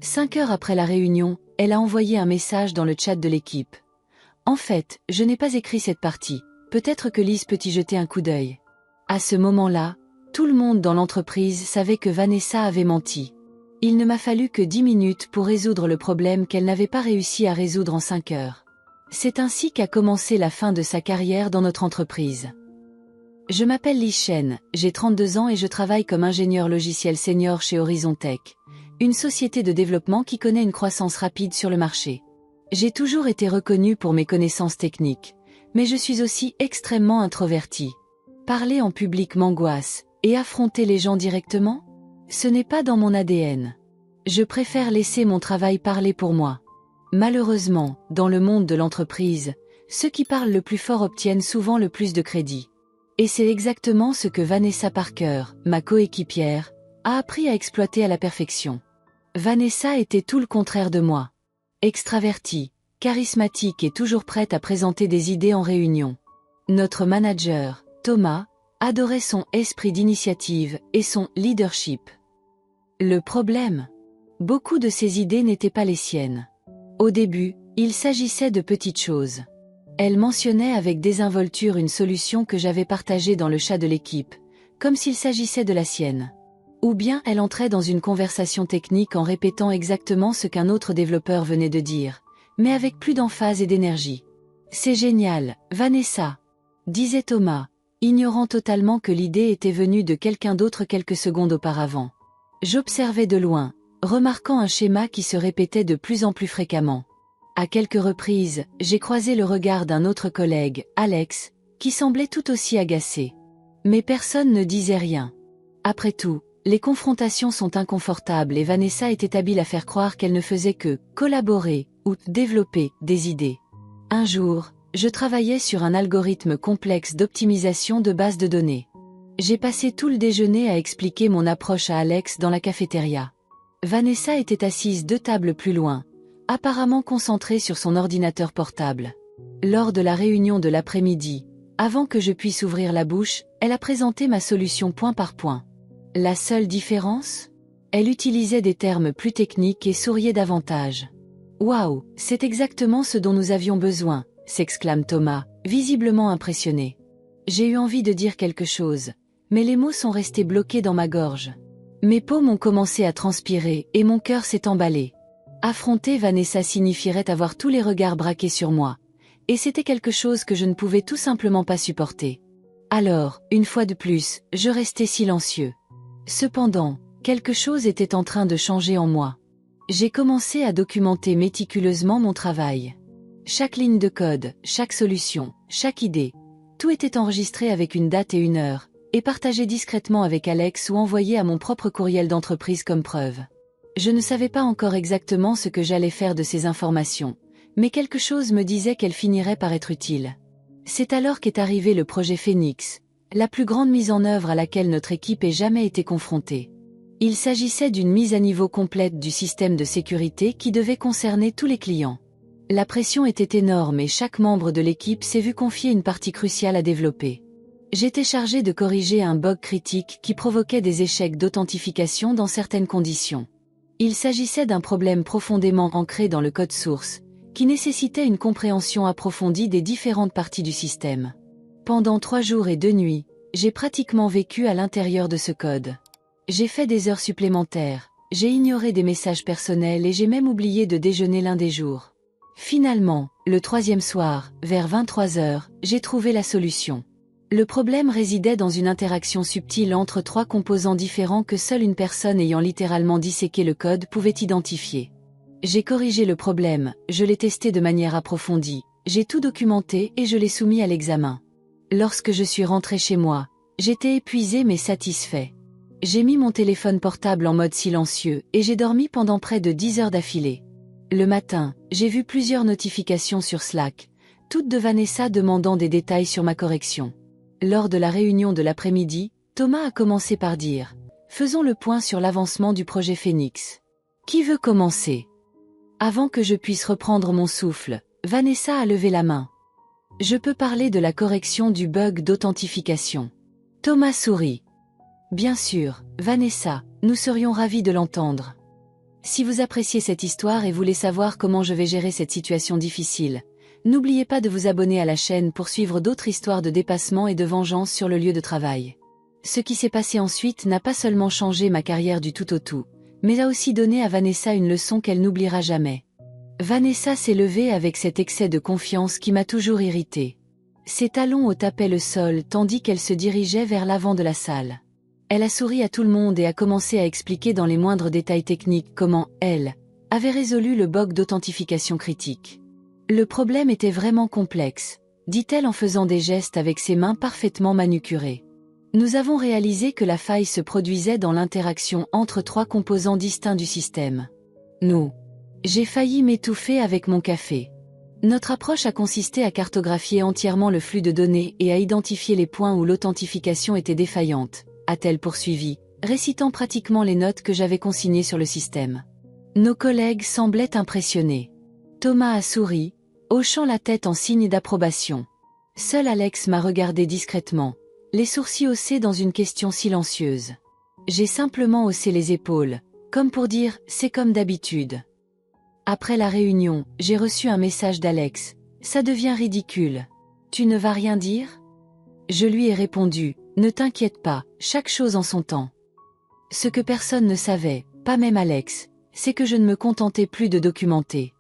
5 heures après la réunion, elle a envoyé un message dans le chat de l'équipe. En fait, je n'ai pas écrit cette partie. Peut-être que Lise peut y jeter un coup d'œil. À ce moment-là, tout le monde dans l'entreprise savait que Vanessa avait menti. Il ne m'a fallu que 10 minutes pour résoudre le problème qu'elle n'avait pas réussi à résoudre en 5 heures. C'est ainsi qu'a commencé la fin de sa carrière dans notre entreprise. Je m'appelle Lise Chen, j'ai 32 ans et je travaille comme ingénieur logiciel senior chez Horizon Tech, une société de développement qui connaît une croissance rapide sur le marché. J'ai toujours été reconnue pour mes connaissances techniques, mais je suis aussi extrêmement introvertie. Parler en public m'angoisse, et affronter les gens directement? Ce n'est pas dans mon ADN. Je préfère laisser mon travail parler pour moi. Malheureusement, dans le monde de l'entreprise, ceux qui parlent le plus fort obtiennent souvent le plus de crédit. Et c'est exactement ce que Vanessa Parker, ma coéquipière, a appris à exploiter à la perfection. Vanessa était tout le contraire de moi. Extravertie, charismatique et toujours prête à présenter des idées en réunion. Notre manager, Thomas, adorait son esprit d'initiative et son leadership. Le problème? Beaucoup de ses idées n'étaient pas les siennes. Au début, il s'agissait de petites choses. Elle mentionnait avec désinvolture une solution que j'avais partagée dans le chat de l'équipe, comme s'il s'agissait de la sienne. Ou bien elle entrait dans une conversation technique en répétant exactement ce qu'un autre développeur venait de dire, mais avec plus d'emphase et d'énergie. « C'est génial, Vanessa !» disait Thomas, ignorant totalement que l'idée était venue de quelqu'un d'autre quelques secondes auparavant. J'observais de loin, remarquant un schéma qui se répétait de plus en plus fréquemment. À quelques reprises, j'ai croisé le regard d'un autre collègue, Alex, qui semblait tout aussi agacé. Mais personne ne disait rien. Après tout, les confrontations sont inconfortables et Vanessa était habile à faire croire qu'elle ne faisait que collaborer ou développer des idées. Un jour, je travaillais sur un algorithme complexe d'optimisation de bases de données. J'ai passé tout le déjeuner à expliquer mon approche à Alex dans la cafétéria. Vanessa était assise 2 tables plus loin, apparemment concentrée sur son ordinateur portable. Lors de la réunion de l'après-midi, avant que je puisse ouvrir la bouche, elle a présenté ma solution point par point. La seule différence? Elle utilisait des termes plus techniques et souriait davantage. « Waouh, c'est exactement ce dont nous avions besoin !» s'exclame Thomas, visiblement impressionné. J'ai eu envie de dire quelque chose, mais les mots sont restés bloqués dans ma gorge. Mes paumes ont commencé à transpirer et mon cœur s'est emballé. Affronter Vanessa signifierait avoir tous les regards braqués sur moi, et c'était quelque chose que je ne pouvais tout simplement pas supporter. Alors, une fois de plus, je restais silencieux. Cependant, quelque chose était en train de changer en moi. J'ai commencé à documenter méticuleusement mon travail. Chaque ligne de code, chaque solution, chaque idée, tout était enregistré avec une date et une heure, et partagé discrètement avec Alex ou envoyé à mon propre courriel d'entreprise comme preuve. Je ne savais pas encore exactement ce que j'allais faire de ces informations, mais quelque chose me disait qu'elles finiraient par être utiles. C'est alors qu'est arrivé le projet Phoenix, la plus grande mise en œuvre à laquelle notre équipe ait jamais été confrontée. Il s'agissait d'une mise à niveau complète du système de sécurité qui devait concerner tous les clients. La pression était énorme et chaque membre de l'équipe s'est vu confier une partie cruciale à développer. J'étais chargé de corriger un bug critique qui provoquait des échecs d'authentification dans certaines conditions. Il s'agissait d'un problème profondément ancré dans le code source, qui nécessitait une compréhension approfondie des différentes parties du système. Pendant 3 jours et 2 nuits, j'ai pratiquement vécu à l'intérieur de ce code. J'ai fait des heures supplémentaires, j'ai ignoré des messages personnels et j'ai même oublié de déjeuner l'un des jours. Finalement, le 3e soir, vers 23 heures, j'ai trouvé la solution. Le problème résidait dans une interaction subtile entre 3 composants différents que seule une personne ayant littéralement disséqué le code pouvait identifier. J'ai corrigé le problème, je l'ai testé de manière approfondie, j'ai tout documenté et je l'ai soumis à l'examen. Lorsque je suis rentré chez moi, j'étais épuisé mais satisfait. J'ai mis mon téléphone portable en mode silencieux et j'ai dormi pendant près de 10 heures d'affilée. Le matin, j'ai vu plusieurs notifications sur Slack, toutes de Vanessa demandant des détails sur ma correction. Lors de la réunion de l'après-midi, Thomas a commencé par dire « Faisons le point sur l'avancement du projet Phoenix. Qui veut commencer ?» Avant que je puisse reprendre mon souffle, Vanessa a levé la main. « Je peux parler de la correction du bug d'authentification. » Thomas sourit. « Bien sûr, Vanessa, nous serions ravis de l'entendre. » Si vous appréciez cette histoire et voulez savoir comment je vais gérer cette situation difficile, n'oubliez pas de vous abonner à la chaîne pour suivre d'autres histoires de dépassement et de vengeance sur le lieu de travail. Ce qui s'est passé ensuite n'a pas seulement changé ma carrière du tout au tout, mais a aussi donné à Vanessa une leçon qu'elle n'oubliera jamais. Vanessa s'est levée avec cet excès de confiance qui m'a toujours irritée. Ses talons ôtaient tapaient le sol tandis qu'elle se dirigeait vers l'avant de la salle. Elle a souri à tout le monde et a commencé à expliquer dans les moindres détails techniques comment, elle, avait résolu le bug d'authentification critique. Le problème était vraiment complexe, dit-elle en faisant des gestes avec ses mains parfaitement manucurées. Nous avons réalisé que la faille se produisait dans l'interaction entre trois composants distincts du système. Nous. J'ai failli m'étouffer avec mon café. Notre approche a consisté à cartographier entièrement le flux de données et à identifier les points où l'authentification était défaillante, a-t-elle poursuivi, récitant pratiquement les notes que j'avais consignées sur le système. Nos collègues semblaient impressionnés. Thomas a souri, hochant la tête en signe d'approbation. Seul Alex m'a regardé discrètement, les sourcils haussés dans une question silencieuse. J'ai simplement haussé les épaules, comme pour dire « c'est comme d'habitude ». Après la réunion, j'ai reçu un message d'Alex. « Ça devient ridicule. Tu ne vas rien dire ?» Je lui ai répondu « Ne t'inquiète pas, chaque chose en son temps. » Ce que personne ne savait, pas même Alex, c'est que je ne me contentais plus de documenter.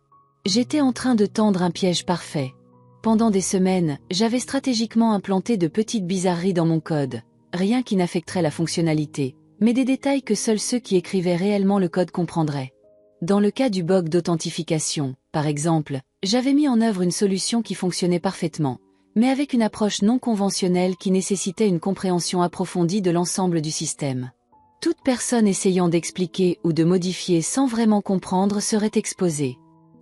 J'étais en train de tendre un piège parfait. Pendant des semaines, j'avais stratégiquement implanté de petites bizarreries dans mon code, rien qui n'affecterait la fonctionnalité, mais des détails que seuls ceux qui écrivaient réellement le code comprendraient. Dans le cas du bug d'authentification, par exemple, j'avais mis en œuvre une solution qui fonctionnait parfaitement, mais avec une approche non conventionnelle qui nécessitait une compréhension approfondie de l'ensemble du système. Toute personne essayant d'expliquer ou de modifier sans vraiment comprendre serait exposée.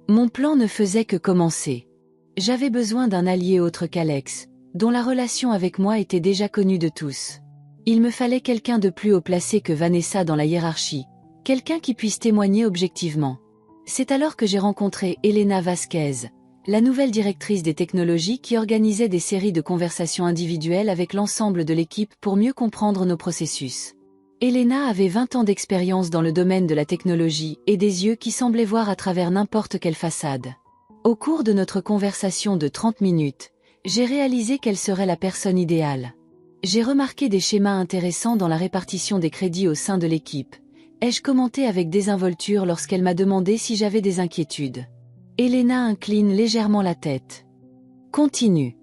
Mon plan ne faisait que commencer. J'avais besoin d'un allié autre qu'Alex, dont la relation avec moi était déjà connue de tous. Il me fallait quelqu'un de plus haut placé que Vanessa dans la hiérarchie, quelqu'un qui puisse témoigner objectivement. C'est alors que j'ai rencontré Elena Vasquez, la nouvelle directrice des technologies qui organisait des séries de conversations individuelles avec l'ensemble de l'équipe pour mieux comprendre nos processus. Elena avait 20 ans d'expérience dans le domaine de la technologie et des yeux qui semblaient voir à travers n'importe quelle façade. Au cours de notre conversation de 30 minutes, j'ai réalisé qu'elle serait la personne idéale. J'ai remarqué des schémas intéressants dans la répartition des crédits au sein de l'équipe. Ai-je commenté avec désinvolture lorsqu'elle m'a demandé si j'avais des inquiétudes. Elena incline légèrement la tête. Continue.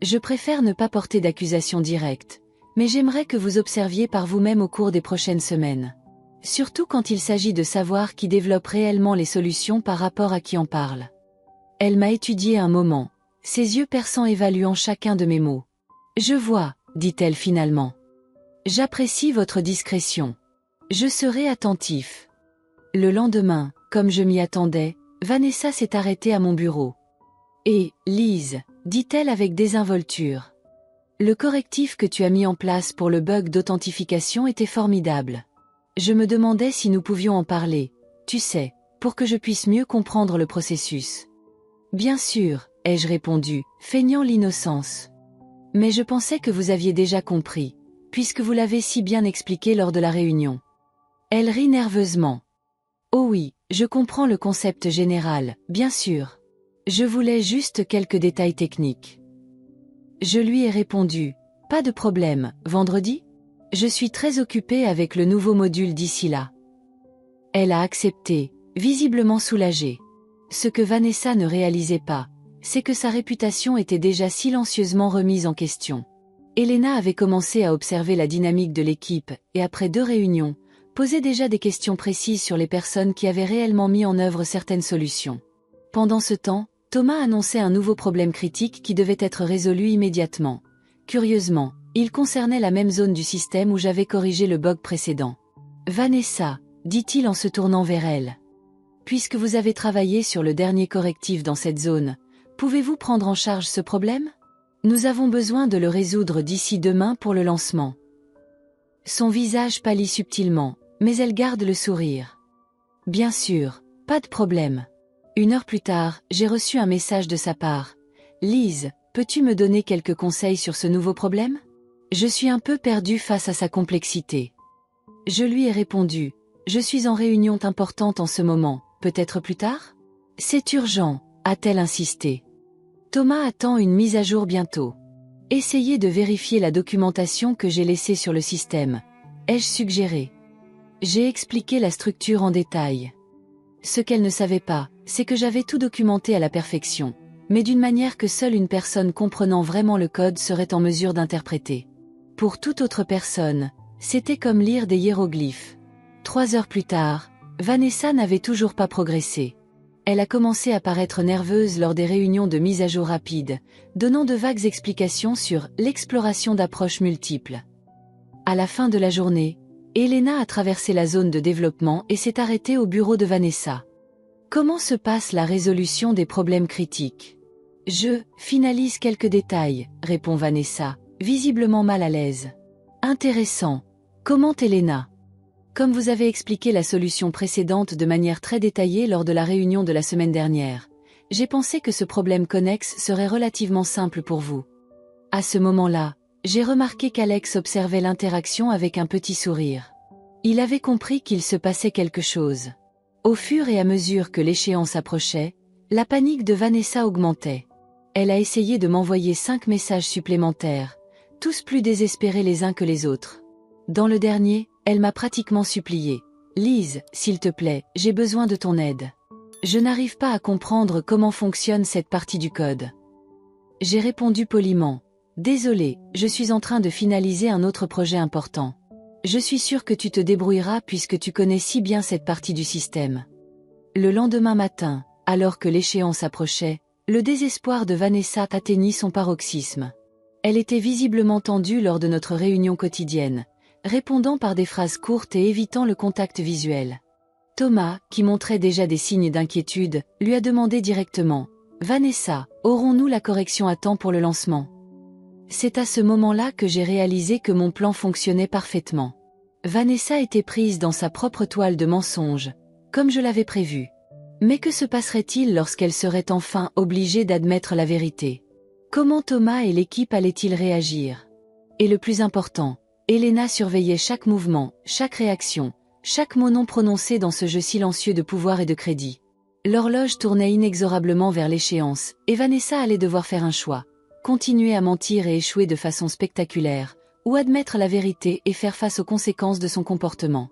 Je préfère ne pas porter d'accusation directe, mais j'aimerais que vous observiez par vous-même au cours des prochaines semaines. Surtout quand il s'agit de savoir qui développe réellement les solutions par rapport à qui en parle. Elle m'a étudié un moment, ses yeux perçants évaluant chacun de mes mots. Je vois, dit-elle finalement. J'apprécie votre discrétion. Je serai attentif. Le lendemain, comme je m'y attendais, Vanessa s'est arrêtée à mon bureau. Et, Lise, dit-elle avec désinvolture. Le correctif que tu as mis en place pour le bug d'authentification était formidable. Je me demandais si nous pouvions en parler, tu sais, pour que je puisse mieux comprendre le processus. Bien sûr, ai-je répondu, feignant l'innocence. Mais je pensais que vous aviez déjà compris, puisque vous l'avez si bien expliqué lors de la réunion. Elle rit nerveusement. Oh oui, je comprends le concept général, bien sûr. Je voulais juste quelques détails techniques. Je lui ai répondu, pas de problème, vendredi ? Je suis très occupée avec le nouveau module d'ici là. Elle a accepté, visiblement soulagée. Ce que Vanessa ne réalisait pas, c'est que sa réputation était déjà silencieusement remise en question. Elena avait commencé à observer la dynamique de l'équipe, et après 2 réunions, posait déjà des questions précises sur les personnes qui avaient réellement mis en œuvre certaines solutions. Pendant ce temps, Thomas annonçait un nouveau problème critique qui devait être résolu immédiatement. Curieusement, il concernait la même zone du système où j'avais corrigé le bug précédent. « Vanessa », dit-il en se tournant vers elle. « Puisque vous avez travaillé sur le dernier correctif dans cette zone, pouvez-vous prendre en charge ce problème ? Nous avons besoin de le résoudre d'ici demain pour le lancement. » Son visage pâlit subtilement, mais elle garde le sourire. « Bien sûr, pas de problème. » 1 heure plus tard, j'ai reçu un message de sa part. « Lise, peux-tu me donner quelques conseils sur ce nouveau problème ? Je suis un peu perdue face à sa complexité. » Je lui ai répondu. je suis en réunion importante en ce moment, peut-être plus tard? C'est urgent, a-t-elle insisté. Thomas attend une mise à jour bientôt. Essayez de vérifier la documentation que j'ai laissée sur le système, ai-je suggéré. J'ai expliqué la structure en détail. Ce qu'elle ne savait pas, c'est que j'avais tout documenté à la perfection, mais d'une manière que seule une personne comprenant vraiment le code serait en mesure d'interpréter. Pour toute autre personne, c'était comme lire des hiéroglyphes. 3 heures plus tard, Vanessa n'avait toujours pas progressé. Elle a commencé à paraître nerveuse lors des réunions de mise à jour rapide, donnant de vagues explications sur l'exploration d'approches multiples. À la fin de la journée, Elena a traversé la zone de développement et s'est arrêtée au bureau de Vanessa. Comment se passe la résolution des problèmes critiques? Je finalise quelques détails, répond Vanessa, visiblement mal à l'aise. Intéressant. Commente Elena. Comme vous avez expliqué la solution précédente de manière très détaillée lors de la réunion de la semaine dernière, j'ai pensé que ce problème connexe serait relativement simple pour vous. À ce moment-là, j'ai remarqué qu'Alex observait l'interaction avec un petit sourire. Il avait compris qu'il se passait quelque chose. Au fur et à mesure que l'échéance approchait, la panique de Vanessa augmentait. Elle a essayé de m'envoyer 5 messages supplémentaires, tous plus désespérés les uns que les autres. Dans le dernier, elle m'a pratiquement supplié. « Lise, s'il te plaît, j'ai besoin de ton aide. Je n'arrive pas à comprendre comment fonctionne cette partie du code. » J'ai répondu poliment. « Désolé, je suis en train de finaliser un autre projet important. Je suis sûr que tu te débrouilleras puisque tu connais si bien cette partie du système. » Le lendemain matin, alors que l'échéance approchait, le désespoir de Vanessa atteignit son paroxysme. Elle était visiblement tendue lors de notre réunion quotidienne, répondant par des phrases courtes et évitant le contact visuel. Thomas, qui montrait déjà des signes d'inquiétude, lui a demandé directement « Vanessa, aurons-nous la correction à temps pour le lancement ?» C'est à ce moment-là que j'ai réalisé que mon plan fonctionnait parfaitement. Vanessa était prise dans sa propre toile de mensonges, comme je l'avais prévu. Mais que se passerait-il lorsqu'elle serait enfin obligée d'admettre la vérité? Comment Thomas et l'équipe allaient-ils réagir? Et le plus important, Elena surveillait chaque mouvement, chaque réaction, chaque mot non prononcé dans ce jeu silencieux de pouvoir et de crédit. L'horloge tournait inexorablement vers l'échéance, et Vanessa allait devoir faire un choix. Continuer à mentir et échouer de façon spectaculaire, ou admettre la vérité et faire face aux conséquences de son comportement.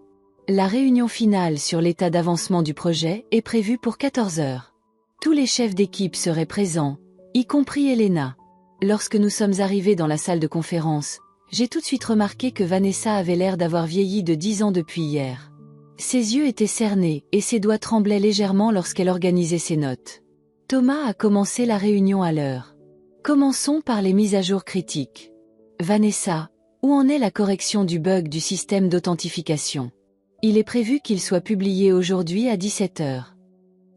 La réunion finale sur l'état d'avancement du projet est prévue pour 14 heures. Tous les chefs d'équipe seraient présents, y compris Elena. Lorsque nous sommes arrivés dans la salle de conférence, j'ai tout de suite remarqué que Vanessa avait l'air d'avoir vieilli de 10 ans depuis hier. Ses yeux étaient cernés et ses doigts tremblaient légèrement lorsqu'elle organisait ses notes. Thomas a commencé la réunion à l'heure. Commençons par les mises à jour critiques. Vanessa, où en est la correction du bug du système d'authentification? Il est prévu qu'il soit publié aujourd'hui à 17 heures.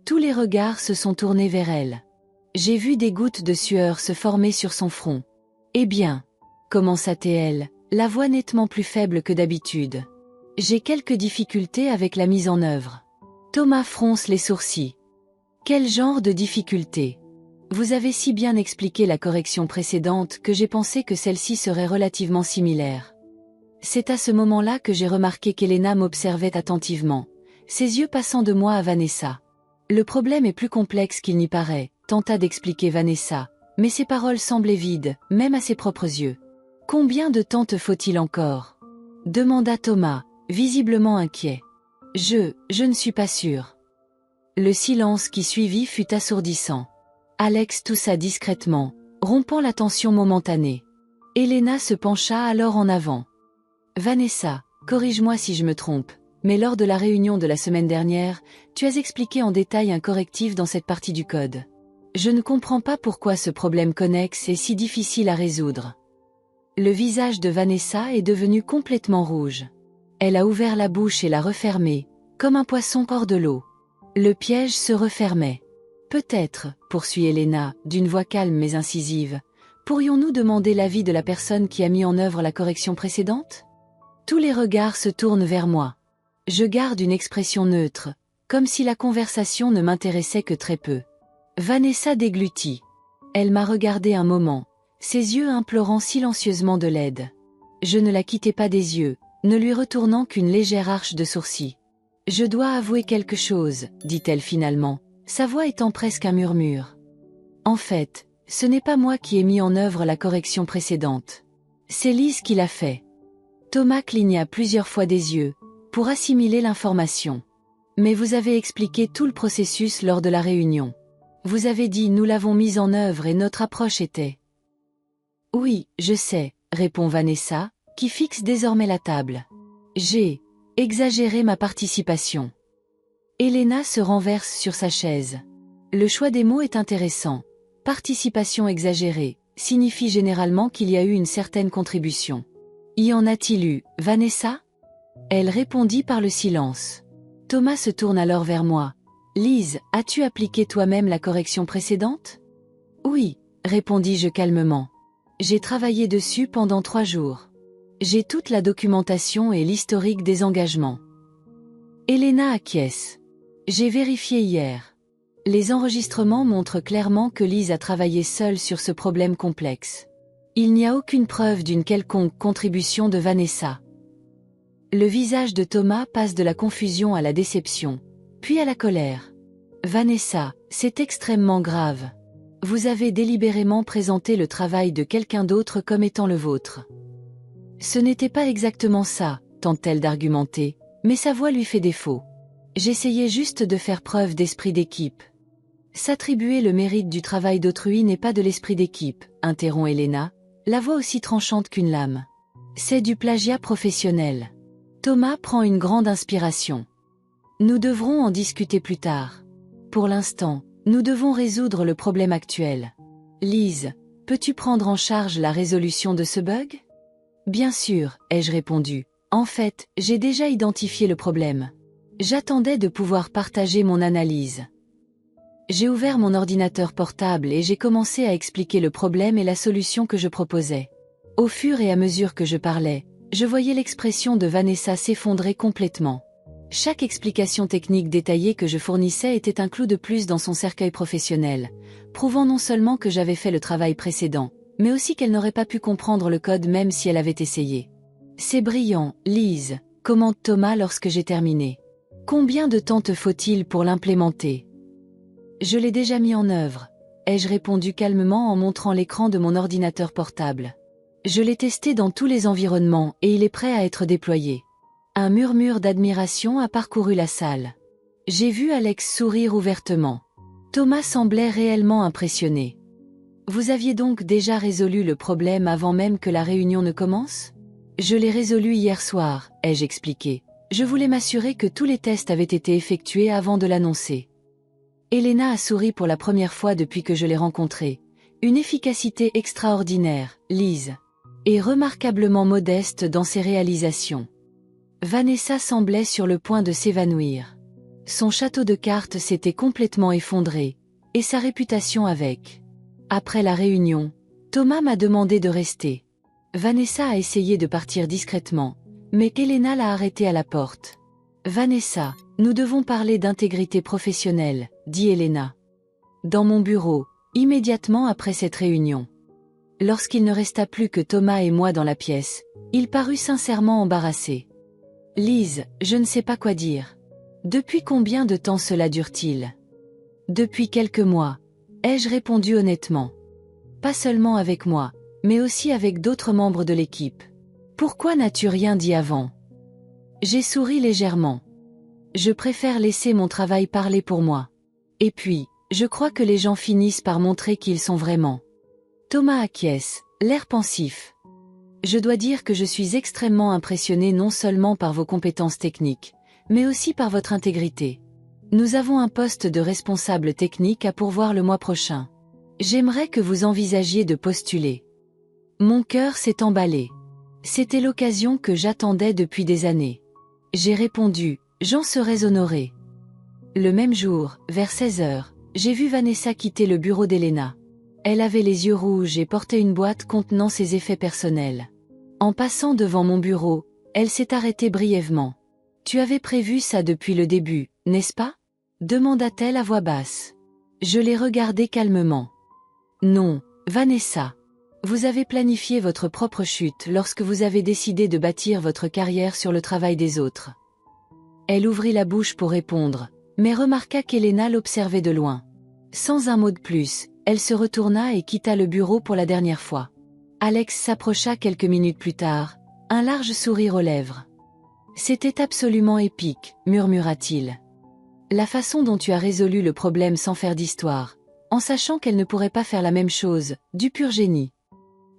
Tous les regards se sont tournés vers elle. J'ai vu des gouttes de sueur se former sur son front. Eh bien, commença-t-elle, la voix nettement plus faible que d'habitude. J'ai quelques difficultés avec la mise en œuvre. Thomas fronce les sourcils. Quel genre de difficultés? Vous avez si bien expliqué la correction précédente que j'ai pensé que celle-ci serait relativement similaire. C'est à ce moment-là que j'ai remarqué qu'Elena m'observait attentivement, ses yeux passant de moi à Vanessa. Le problème est plus complexe qu'il n'y paraît, tenta d'expliquer Vanessa, mais ses paroles semblaient vides, même à ses propres yeux. Combien de temps te faut-il encore? Demanda Thomas, visiblement inquiet. Je ne suis pas sûr. Le silence qui suivit fut assourdissant. Alex toussa discrètement, rompant la tension momentanée. Elena se pencha alors en avant. Vanessa, corrige-moi si je me trompe, mais lors de la réunion de la semaine dernière, tu as expliqué en détail un correctif dans cette partie du code. Je ne comprends pas pourquoi ce problème connexe est si difficile à résoudre. Le visage de Vanessa est devenu complètement rouge. Elle a ouvert la bouche et l'a refermée, comme un poisson hors de l'eau. Le piège se refermait. Peut-être, poursuit Elena, d'une voix calme mais incisive, pourrions-nous demander l'avis de la personne qui a mis en œuvre la correction précédente? Tous les regards se tournent vers moi. Je garde une expression neutre, comme si la conversation ne m'intéressait que très peu. Vanessa déglutit. Elle m'a regardé un moment, ses yeux implorant silencieusement de l'aide. Je ne la quittais pas des yeux, ne lui retournant qu'une légère arche de sourcils. Je dois avouer quelque chose, dit-elle finalement, sa voix étant presque un murmure. En fait, ce n'est pas moi qui ai mis en œuvre la correction précédente. C'est Lise qui l'a fait. Thomas cligna plusieurs fois des yeux, pour assimiler l'information. Mais vous avez expliqué tout le processus lors de la réunion. Vous avez dit nous l'avons mise en œuvre et notre approche était. Oui, je sais, répond Vanessa, qui fixe désormais la table. J'ai exagéré ma participation. Elena se renverse sur sa chaise. Le choix des mots est intéressant. Participation exagérée signifie généralement qu'il y a eu une certaine contribution. Y en a-t-il eu, Vanessa? Elle répondit par le silence. Thomas se tourne alors vers moi. Lise, as-tu appliqué toi-même la correction précédente? Oui, répondis-je calmement. J'ai travaillé dessus pendant 3 jours. J'ai toute la documentation et l'historique des engagements. Elena acquiesce. J'ai vérifié hier. Les enregistrements montrent clairement que Lise a travaillé seule sur ce problème complexe. Il n'y a aucune preuve d'une quelconque contribution de Vanessa. Le visage de Thomas passe de la confusion à la déception, puis à la colère. Vanessa, c'est extrêmement grave. Vous avez délibérément présenté le travail de quelqu'un d'autre comme étant le vôtre. Ce n'était pas exactement ça, tente-t-elle d'argumenter, mais sa voix lui fait défaut. J'essayais juste de faire preuve d'esprit d'équipe. S'attribuer le mérite du travail d'autrui n'est pas de l'esprit d'équipe, interrompt Elena, la voix aussi tranchante qu'une lame. C'est du plagiat professionnel. Thomas prend une grande inspiration. Nous devrons en discuter plus tard. Pour l'instant, nous devons résoudre le problème actuel. Lise, peux-tu prendre en charge la résolution de ce bug? Bien sûr, ai-je répondu. En fait, j'ai déjà identifié le problème. J'attendais de pouvoir partager mon analyse. J'ai ouvert mon ordinateur portable et j'ai commencé à expliquer le problème et la solution que je proposais. Au fur et à mesure que je parlais, je voyais l'expression de Vanessa s'effondrer complètement. Chaque explication technique détaillée que je fournissais était un clou de plus dans son cercueil professionnel, prouvant non seulement que j'avais fait le travail précédent, mais aussi qu'elle n'aurait pas pu comprendre le code même si elle avait essayé. C'est brillant, Lise, commente Thomas lorsque j'ai terminé. Combien de temps te faut-il pour l'implémenter? Je l'ai déjà mis en œuvre, ai-je répondu calmement en montrant l'écran de mon ordinateur portable. Je l'ai testé dans tous les environnements et il est prêt à être déployé. Un murmure d'admiration a parcouru la salle. J'ai vu Alex sourire ouvertement. Thomas semblait réellement impressionné. Vous aviez donc déjà résolu le problème avant même que la réunion ne commence? Je l'ai résolu hier soir, ai-je expliqué. Je voulais m'assurer que tous les tests avaient été effectués avant de l'annoncer. Elena a souri pour la première fois depuis que je l'ai rencontrée. Une efficacité extraordinaire, Lise. Et remarquablement modeste dans ses réalisations. Vanessa semblait sur le point de s'évanouir. Son château de cartes s'était complètement effondré, et sa réputation avec. Après la réunion, Thomas m'a demandé de rester. Vanessa a essayé de partir discrètement, mais Elena l'a arrêtée à la porte. Vanessa, nous devons parler d'intégrité professionnelle, dit Elena. Dans mon bureau, immédiatement après cette réunion. Lorsqu'il ne resta plus que Thomas et moi dans la pièce, il parut sincèrement embarrassé. Lise, je ne sais pas quoi dire. Depuis combien de temps cela dure-t-il? Depuis quelques mois, ai-je répondu honnêtement. Pas seulement avec moi, mais aussi avec d'autres membres de l'équipe. Pourquoi n'as-tu rien dit avant? J'ai souri légèrement. Je préfère laisser mon travail parler pour moi. Et puis, je crois que les gens finissent par montrer qui ils sont vraiment. Thomas acquiesce, l'air pensif. Je dois dire que je suis extrêmement impressionné non seulement par vos compétences techniques, mais aussi par votre intégrité. Nous avons un poste de responsable technique à pourvoir le mois prochain. J'aimerais que vous envisagiez de postuler. Mon cœur s'est emballé. C'était l'occasion que j'attendais depuis des années. J'ai répondu, j'en serais honoré. Le même jour, vers 16 heures, j'ai vu Vanessa quitter le bureau d'Elena. Elle avait les yeux rouges et portait une boîte contenant ses effets personnels. En passant devant mon bureau, elle s'est arrêtée brièvement. « Tu avais prévu ça depuis le début, n'est-ce pas ?» demanda-t-elle à voix basse. Je l'ai regardée calmement. « Non, Vanessa. Vous avez planifié votre propre chute lorsque vous avez décidé de bâtir votre carrière sur le travail des autres. Elle ouvrit la bouche pour répondre, mais remarqua qu'Elena l'observait de loin. Sans un mot de plus, elle se retourna et quitta le bureau pour la dernière fois. Alex s'approcha quelques minutes plus tard, un large sourire aux lèvres. « C'était absolument épique, murmura-t-il. La façon dont tu as résolu le problème sans faire d'histoire, en sachant qu'elle ne pourrait pas faire la même chose, du pur génie.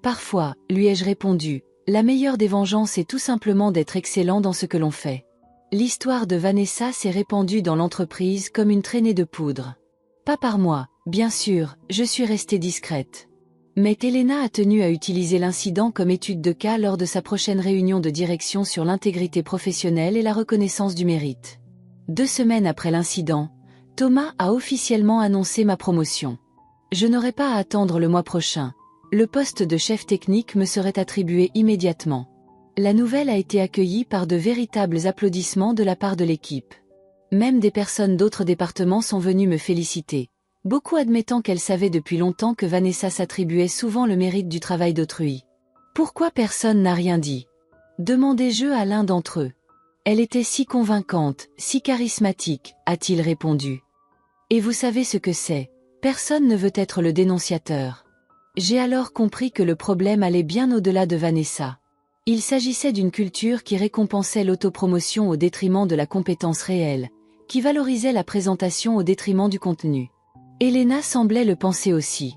Parfois, lui ai-je répondu, la meilleure des vengeances est tout simplement d'être excellent dans ce que l'on fait. » L'histoire de Vanessa s'est répandue dans l'entreprise comme une traînée de poudre. Pas par moi, bien sûr, je suis restée discrète. Mais Elena a tenu à utiliser l'incident comme étude de cas lors de sa prochaine réunion de direction sur l'intégrité professionnelle et la reconnaissance du mérite. 2 semaines après l'incident, Thomas a officiellement annoncé ma promotion. Je n'aurais pas à attendre le mois prochain. Le poste de chef technique me serait attribué immédiatement. La nouvelle a été accueillie par de véritables applaudissements de la part de l'équipe. Même des personnes d'autres départements sont venues me féliciter, beaucoup admettant qu'elles savaient depuis longtemps que Vanessa s'attribuait souvent le mérite du travail d'autrui. Pourquoi personne n'a rien dit? Demandai-je à l'un d'entre eux. Elle était si convaincante, si charismatique, a-t-il répondu. Et vous savez ce que c'est, personne ne veut être le dénonciateur. J'ai alors compris que le problème allait bien au-delà de Vanessa. Il s'agissait d'une culture qui récompensait l'autopromotion au détriment de la compétence réelle, qui valorisait la présentation au détriment du contenu. Elena semblait le penser aussi.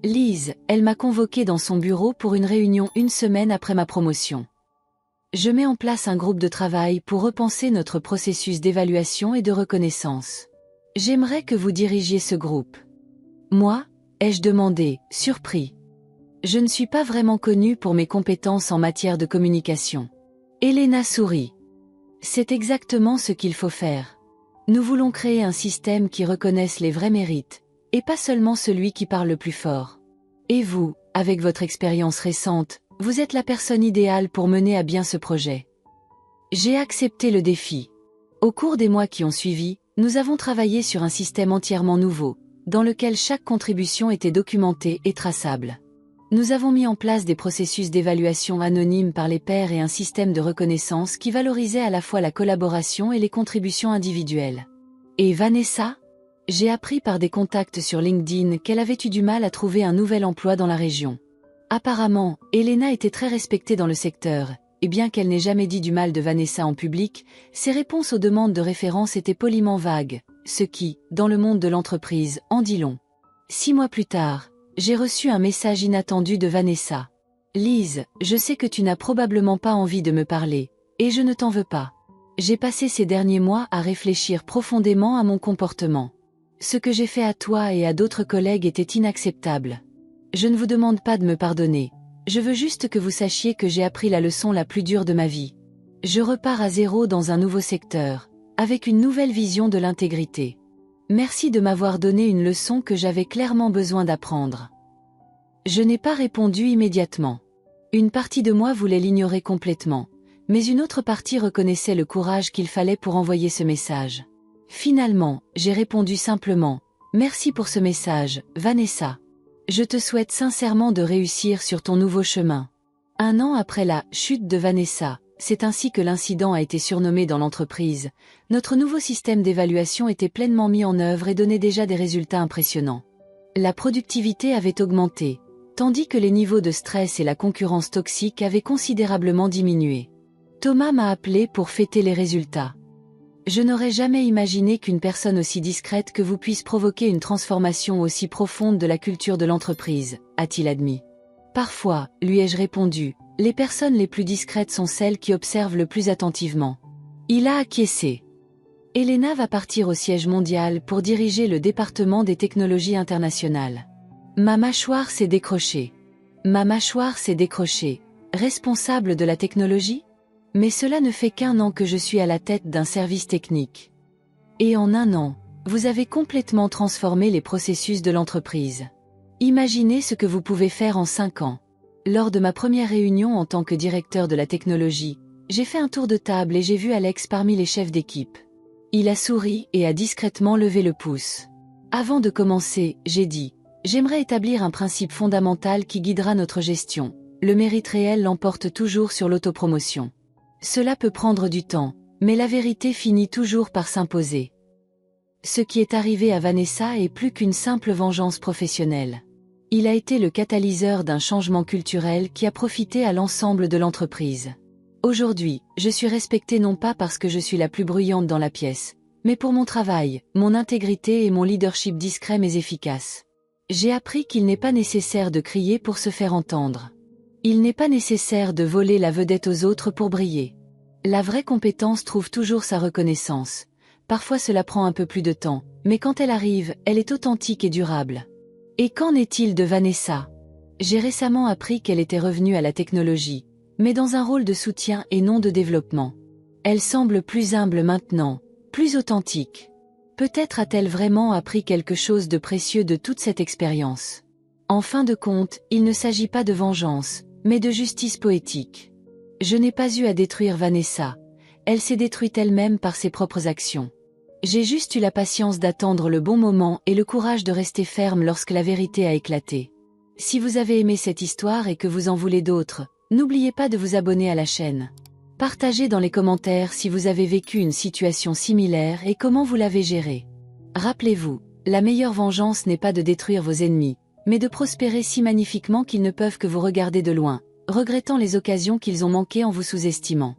Lise, elle m'a convoquée dans son bureau pour une réunion 1 semaine après ma promotion. Je mets en place un groupe de travail pour repenser notre processus d'évaluation et de reconnaissance. J'aimerais que vous dirigiez ce groupe. Moi, ai-je demandé, surpris. Je ne suis pas vraiment connue pour mes compétences en matière de communication. Elena sourit. C'est exactement ce qu'il faut faire. Nous voulons créer un système qui reconnaisse les vrais mérites, et pas seulement celui qui parle le plus fort. Et vous, avec votre expérience récente, vous êtes la personne idéale pour mener à bien ce projet. J'ai accepté le défi. Au cours des mois qui ont suivi, nous avons travaillé sur un système entièrement nouveau, dans lequel chaque contribution était documentée et traçable. Nous avons mis en place des processus d'évaluation anonymes par les pairs et un système de reconnaissance qui valorisait à la fois la collaboration et les contributions individuelles. Et Vanessa? J'ai appris par des contacts sur LinkedIn qu'elle avait eu du mal à trouver un nouvel emploi dans la région. Apparemment, Elena était très respectée dans le secteur, et bien qu'elle n'ait jamais dit du mal de Vanessa en public, ses réponses aux demandes de référence étaient poliment vagues, ce qui, dans le monde de l'entreprise, en dit long. 6 mois plus tard, j'ai reçu un message inattendu de Vanessa. « Lise, je sais que tu n'as probablement pas envie de me parler, et je ne t'en veux pas. J'ai passé ces derniers mois à réfléchir profondément à mon comportement. Ce que j'ai fait à toi et à d'autres collègues était inacceptable. Je ne vous demande pas de me pardonner. Je veux juste que vous sachiez que j'ai appris la leçon la plus dure de ma vie. Je repars à zéro dans un nouveau secteur, avec une nouvelle vision de l'intégrité. Merci de m'avoir donné une leçon que j'avais clairement besoin d'apprendre. » Je n'ai pas répondu immédiatement. Une partie de moi voulait l'ignorer complètement, mais une autre partie reconnaissait le courage qu'il fallait pour envoyer ce message. Finalement, j'ai répondu simplement « Merci pour ce message, Vanessa. Je te souhaite sincèrement de réussir sur ton nouveau chemin. » 1 an après la « chute de Vanessa », c'est ainsi que l'incident a été surnommé dans l'entreprise, notre nouveau système d'évaluation était pleinement mis en œuvre et donnait déjà des résultats impressionnants. La productivité avait augmenté, tandis que les niveaux de stress et la concurrence toxique avaient considérablement diminué. Thomas m'a appelé pour fêter les résultats. Je n'aurais jamais imaginé qu'une personne aussi discrète que vous puisse provoquer une transformation aussi profonde de la culture de l'entreprise, a-t-il admis. Parfois, lui ai-je répondu, les personnes les plus discrètes sont celles qui observent le plus attentivement. Il a acquiescé. Elena va partir au siège mondial pour diriger le département des technologies internationales. Ma mâchoire s'est décrochée. Ma mâchoire s'est décrochée. Responsable de la technologie? Mais cela ne fait qu'1 an que je suis à la tête d'un service technique. Et en 1 an, vous avez complètement transformé les processus de l'entreprise. Imaginez ce que vous pouvez faire en 5 ans. Lors de ma première réunion en tant que directeur de la technologie, j'ai fait un tour de table et j'ai vu Alex parmi les chefs d'équipe. Il a souri et a discrètement levé le pouce. Avant de commencer, j'ai dit « J'aimerais établir un principe fondamental qui guidera notre gestion. Le mérite réel l'emporte toujours sur l'autopromotion. Cela peut prendre du temps, Mais la vérité finit toujours par s'imposer. Ce qui est arrivé à Vanessa est plus qu'une simple vengeance professionnelle. Il a été le catalyseur d'un changement culturel qui a profité à l'ensemble de l'entreprise. Aujourd'hui, je suis respectée non pas parce que je suis la plus bruyante dans la pièce, mais pour mon travail, mon intégrité et mon leadership discret mais efficace. J'ai appris qu'il n'est pas nécessaire de crier pour se faire entendre. Il n'est pas nécessaire de voler la vedette aux autres pour briller. La vraie compétence trouve toujours sa reconnaissance. Parfois cela prend un peu plus de temps, mais quand elle arrive, elle est authentique et durable. Et qu'en est-il de Vanessa? J'ai récemment appris qu'elle était revenue à la technologie, mais dans un rôle de soutien et non de développement. Elle semble plus humble maintenant, plus authentique. Peut-être a-t-elle vraiment appris quelque chose de précieux de toute cette expérience. En fin de compte, il ne s'agit pas de vengeance, mais de justice poétique. Je n'ai pas eu à détruire Vanessa. Elle s'est détruite elle-même par ses propres actions. J'ai juste eu la patience d'attendre le bon moment et le courage de rester ferme lorsque la vérité a éclaté. Si vous avez aimé cette histoire et que vous en voulez d'autres, n'oubliez pas de vous abonner à la chaîne. Partagez dans les commentaires si vous avez vécu une situation similaire et comment vous l'avez gérée. Rappelez-vous, la meilleure vengeance n'est pas de détruire vos ennemis, mais de prospérer si magnifiquement qu'ils ne peuvent que vous regarder de loin, regrettant les occasions qu'ils ont manquées en vous sous-estimant.